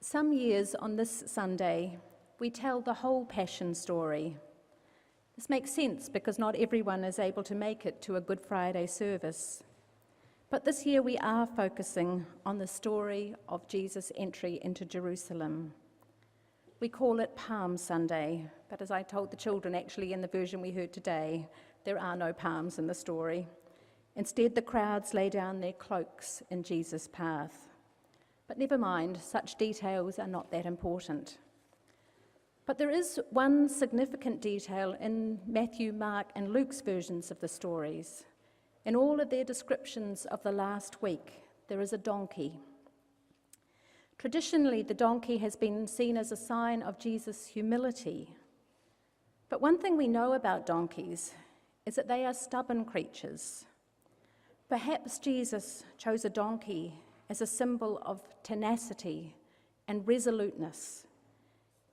Some years on this Sunday, we tell the whole Passion story. This makes sense because not everyone is able to make it to a Good Friday service. But this year we are focusing on the story of Jesus' entry into Jerusalem. We call it Palm Sunday, but as I told the children actually in the version we heard today, there are no palms in the story. Instead, the crowds lay down their cloaks in Jesus' path. But never mind, such details are not that important. But there is one significant detail in Matthew, Mark, and Luke's versions of the stories. In all of their descriptions of the last week, there is a donkey. Traditionally, the donkey has been seen as a sign of Jesus' humility. But one thing we know about donkeys is that they are stubborn creatures. Perhaps Jesus chose a donkey as a symbol of tenacity and resoluteness.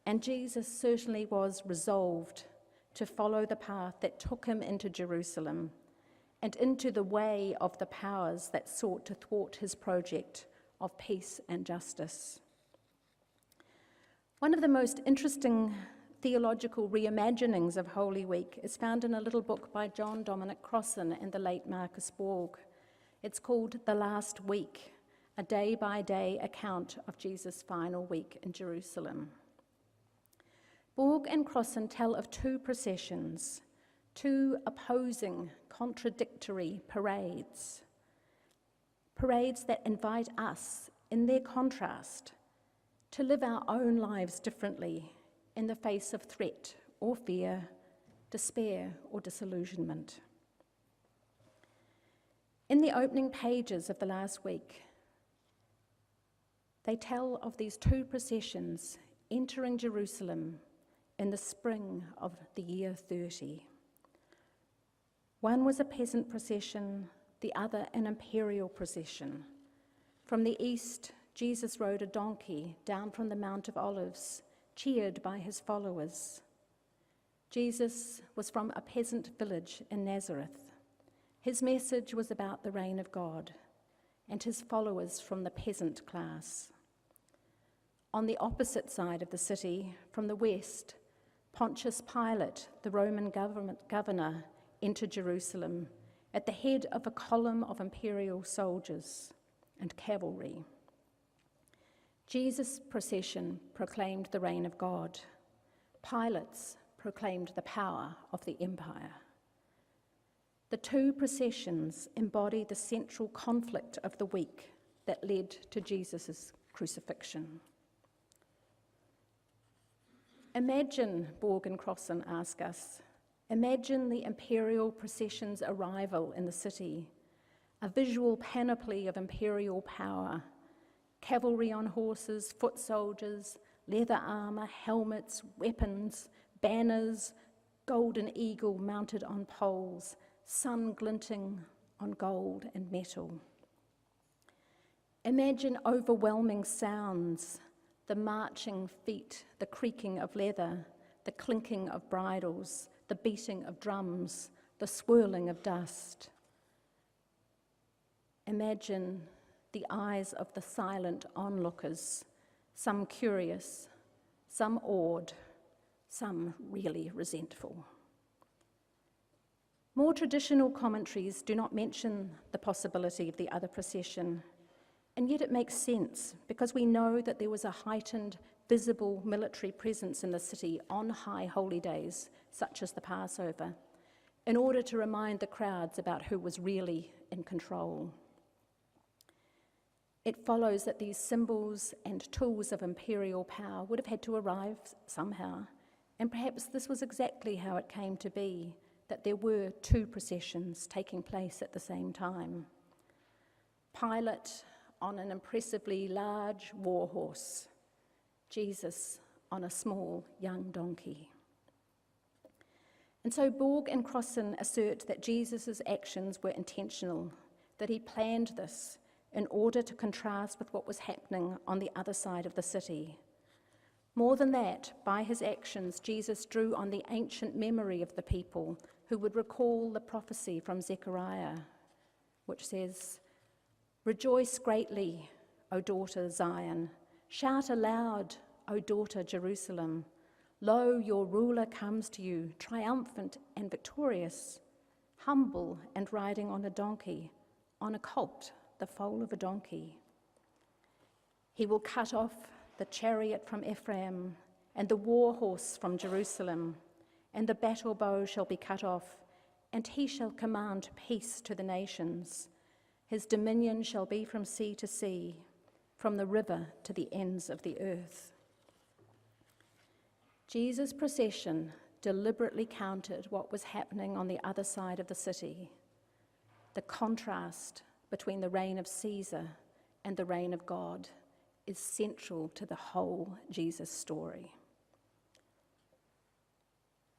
And Jesus certainly was resolved to follow the path that took him into Jerusalem and into the way of the powers that sought to thwart his project of peace and justice. One of the most interesting theological reimaginings of Holy Week is found in a little book by John Dominic Crossan and the late Marcus Borg. It's called The Last Week, a day-by-day account of Jesus' final week in Jerusalem. Borg and Crossan tell of two processions, two opposing, contradictory parades that invite us, in their contrast, to live our own lives differently in the face of threat or fear, despair or disillusionment. In the opening pages of the last week, they tell of these two processions entering Jerusalem in the spring of the year 30. One was a peasant procession, the other an imperial procession. From the east, Jesus rode a donkey down from the Mount of Olives, cheered by his followers. Jesus was from a peasant village in Nazareth. His message was about the reign of God, and his followers from the peasant class. On the opposite side of the city, from the west, Pontius Pilate, the Roman governor, entered Jerusalem at the head of a column of imperial soldiers and cavalry. Jesus' procession proclaimed the reign of God. Pilate's proclaimed the power of the empire. The two processions embody the central conflict of the week that led to Jesus' crucifixion. Imagine, Borg and Crossan ask us, imagine the imperial procession's arrival in the city, a visual panoply of imperial power, cavalry on horses, foot soldiers, leather armor, helmets, weapons, banners, golden eagle mounted on poles, sun glinting on gold and metal. Imagine overwhelming sounds, the marching feet, the creaking of leather, the clinking of bridles, the beating of drums, the swirling of dust. Imagine the eyes of the silent onlookers, some curious, some awed, some really resentful. More traditional commentaries do not mention the possibility of the other procession, and yet it makes sense because we know that there was a heightened, visible military presence in the city on high holy days, such as the Passover, in order to remind the crowds about who was really in control. It follows that these symbols and tools of imperial power would have had to arrive somehow, and perhaps this was exactly how it came to be, that there were two processions taking place at the same time. Pilate on an impressively large war horse, Jesus on a small young donkey. And so Borg and Crossan assert that Jesus' actions were intentional, that he planned this in order to contrast with what was happening on the other side of the city. More than that, by his actions, Jesus drew on the ancient memory of the people who would recall the prophecy from Zechariah, which says, "Rejoice greatly, O daughter Zion. Shout aloud, O daughter Jerusalem. Lo, your ruler comes to you, triumphant and victorious, humble and riding on a donkey, on a colt, the foal of a donkey. He will cut off the chariot from Ephraim and the war horse from Jerusalem, and the battle bow shall be cut off, and he shall command peace to the nations. His dominion shall be from sea to sea, from the river to the ends of the earth. Jesus' procession deliberately countered what was happening on the other side of the city, the contrast between the reign of Caesar and the reign of God is central to the whole Jesus story.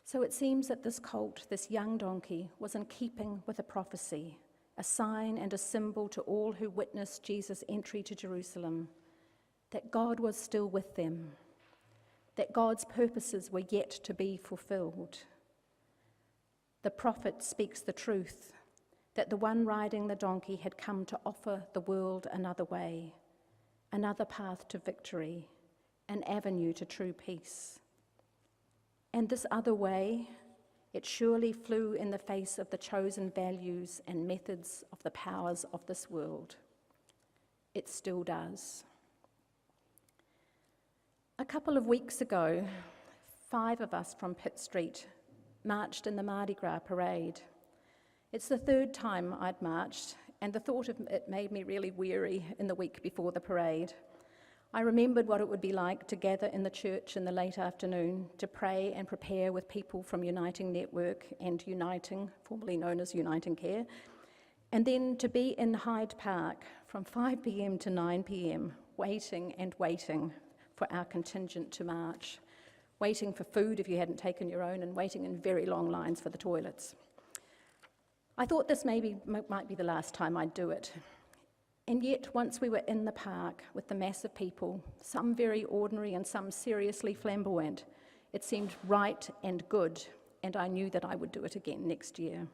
So it seems that this colt, this young donkey, was in keeping with a prophecy, a sign and a symbol to all who witnessed Jesus' entry to Jerusalem, that God was still with them, that God's purposes were yet to be fulfilled. The prophet speaks the truth, that the one riding the donkey had come to offer the world another way, another path to victory, an avenue to true peace. And this other way, it surely flew in the face of the chosen values and methods of the powers of this world. It still does. A couple of weeks ago, 5 of us from Pitt Street marched in the Mardi Gras parade. It's the 3rd time I'd marched, and the thought of it made me really weary in the week before the parade. I remembered what it would be like to gather in the church in the late afternoon to pray and prepare with people from Uniting Network and Uniting, formerly known as Uniting Care, and then to be in Hyde Park from 5 p.m. to 9 p.m, waiting and waiting for our contingent to march, waiting for food if you hadn't taken your own, and waiting in very long lines for the toilets. I thought this might be the last time I'd do it. And yet, once we were in the park with the mass of people, some very ordinary and some seriously flamboyant, it seemed right and good, and I knew that I would do it again next year.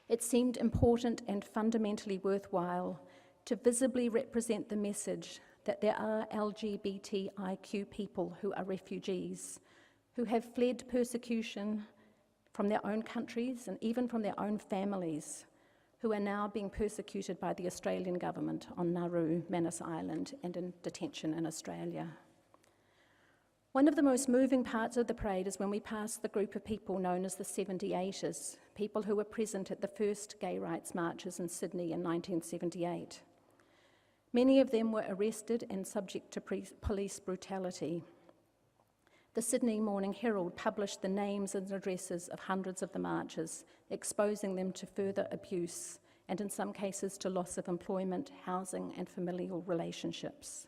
It seemed important and fundamentally worthwhile to visibly represent the message that there are LGBTIQ people who are refugees, who have fled persecution from their own countries and even from their own families, who are now being persecuted by the Australian government on Nauru, Manus Island, and in detention in Australia. One of the most moving parts of the parade is when we passed the group of people known as the 78ers, people who were present at the first gay rights marches in Sydney in 1978. Many of them were arrested and subject to police brutality. The Sydney Morning Herald published the names and addresses of hundreds of the marchers, exposing them to further abuse and in some cases to loss of employment, housing and familial relationships.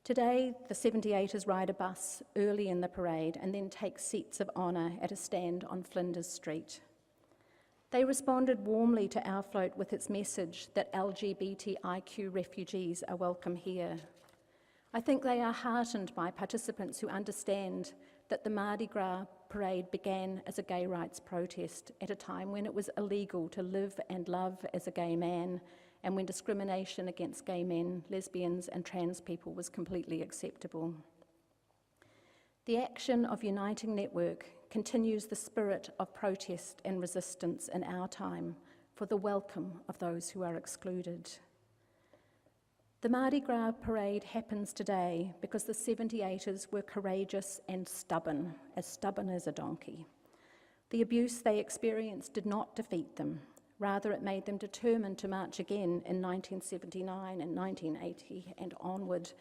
Today, the 78ers ride a bus early in the parade and then take seats of honour at a stand on Flinders Street. They responded warmly to our float with its message that LGBTIQ refugees are welcome here. I think they are heartened by participants who understand that the Mardi Gras parade began as a gay rights protest at a time when it was illegal to live and love as a gay man and when discrimination against gay men, lesbians and trans people was completely acceptable. The action of Uniting Network continues the spirit of protest and resistance in our time for the welcome of those who are excluded. The Mardi Gras parade happens today because the 78ers were courageous and stubborn as a donkey. The abuse they experienced did not defeat them. Rather, it made them determined to march again in 1979 and 1980 and onward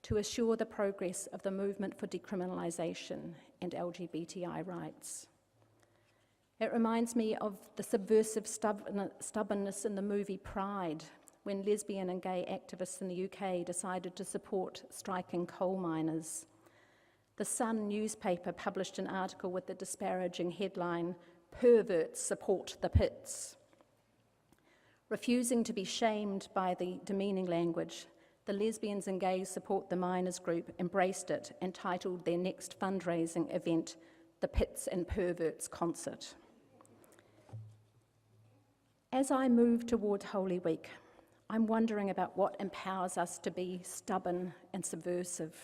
to assure the progress of the movement for decriminalisation and LGBTI rights. It reminds me of the subversive stubbornness in the movie Pride, when lesbian and gay activists in the UK decided to support striking coal miners. The Sun newspaper published an article with the disparaging headline, "Perverts support the Pitts." Refusing to be shamed by the demeaning language, the Lesbians and Gays Support the Miners group embraced it and titled their next fundraising event, the Pitts and Perverts Concert. As I move towards Holy Week, I'm wondering about what empowers us to be stubborn and subversive.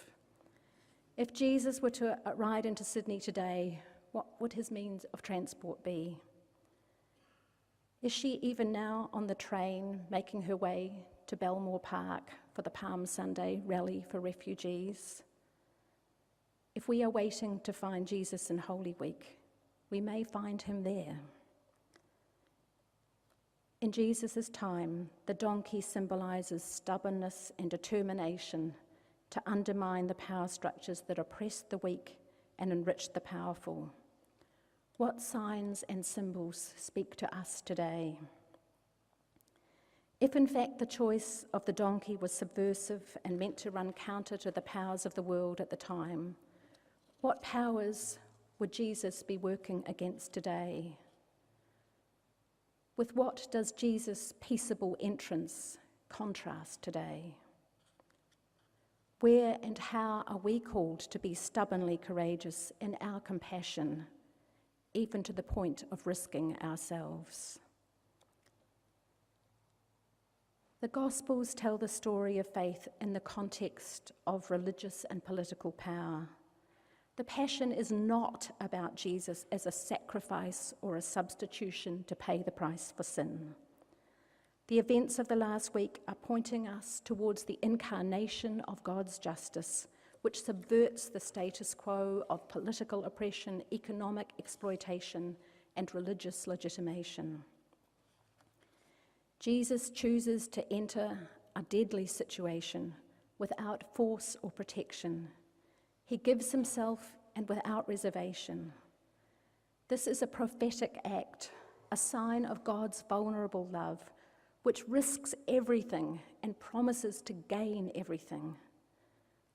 If Jesus were to ride into Sydney today, what would his means of transport be? Is she even now on the train making her way to Belmore Park for the Palm Sunday rally for refugees? If we are waiting to find Jesus in Holy Week, we may find him there. In Jesus' time, the donkey symbolizes stubbornness and determination to undermine the power structures that oppress the weak and enrich the powerful. What signs and symbols speak to us today? If in fact the choice of the donkey was subversive and meant to run counter to the powers of the world at the time, what powers would Jesus be working against today? With what does Jesus' peaceable entrance contrast today? Where and how are we called to be stubbornly courageous in our compassion, even to the point of risking ourselves? The Gospels tell the story of faith in the context of religious and political power. The Passion is not about Jesus as a sacrifice or a substitution to pay the price for sin. The events of the last week are pointing us towards the incarnation of God's justice, which subverts the status quo of political oppression, economic exploitation, and religious legitimation. Jesus chooses to enter a deadly situation without force or protection. He gives himself and without reservation. This is a prophetic act, a sign of God's vulnerable love, which risks everything and promises to gain everything.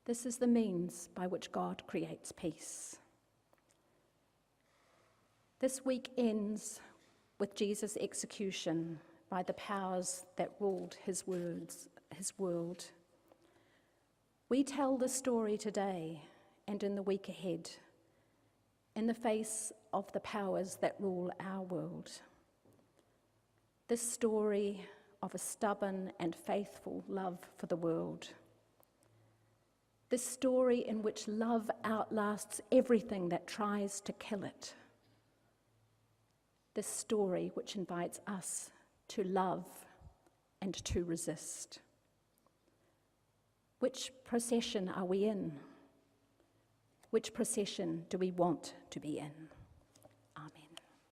This is the means by which God creates peace. This week ends with Jesus' execution by the powers that ruled his world. We tell the story today and in the week ahead, in the face of the powers that rule our world. This story of a stubborn and faithful love for the world. This story in which love outlasts everything that tries to kill it. This story which invites us to love and to resist. Which procession are we in? Which procession do we want to be in?